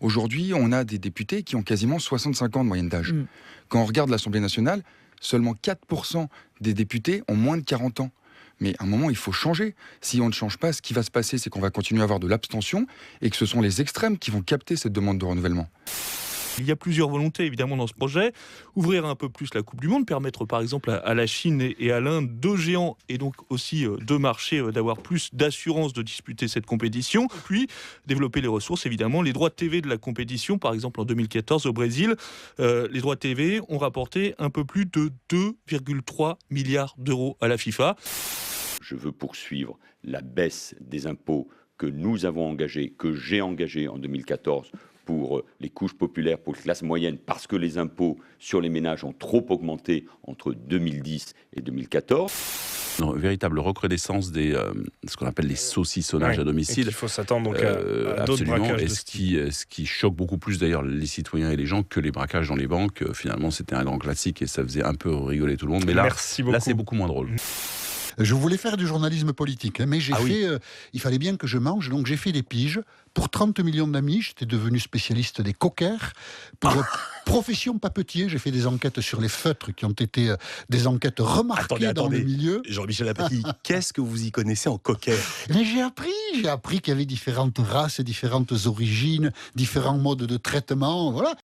Aujourd'hui, on a des députés qui ont quasiment 65 ans de moyenne d'âge. Quand on regarde l'Assemblée nationale, seulement 4% des députés ont moins de 40 ans. Mais à un moment, il faut changer. Si on ne change pas, ce qui va se passer, c'est qu'on va continuer à avoir de l'abstention et que ce sont les extrêmes qui vont capter cette demande de renouvellement. Il y a plusieurs volontés évidemment dans ce projet. Ouvrir un peu plus la Coupe du Monde, permettre par exemple à la Chine et à l'Inde, deux géants et donc aussi deux marchés, d'avoir plus d'assurance de disputer cette compétition. Puis développer les ressources évidemment. Les droits de TV de la compétition, par exemple en 2014 au Brésil, les droits de TV ont rapporté un peu plus de 2,3 milliards d'euros à la FIFA. Je veux poursuivre la baisse des impôts que nous avons engagés, que j'ai engagés en 2014 pour les couches populaires, pour les classes moyennes, parce que les impôts sur les ménages ont trop augmenté entre 2010 et 2014. Une véritable recrudescence des ce qu'on appelle les saucissonnages à domicile. Il faut s'attendre donc à d'autres braquages. Et ce qui choque beaucoup plus d'ailleurs les citoyens et les gens que les braquages dans les banques. Finalement, c'était un grand classique et ça faisait un peu rigoler tout le monde. Mais là c'est beaucoup moins drôle. Je voulais faire du journalisme politique, mais il fallait bien que je mange, donc j'ai fait des piges. Pour 30 millions d'amis, j'étais devenu spécialiste des cockers. Pour profession papetier, j'ai fait des enquêtes sur les feutres qui ont été des enquêtes remarquées dans le milieu. Jean-Michel Apathy, qu'est-ce que vous y connaissez en cocker? Mais j'ai appris qu'il y avait différentes races, différentes origines, différents modes de traitement, voilà.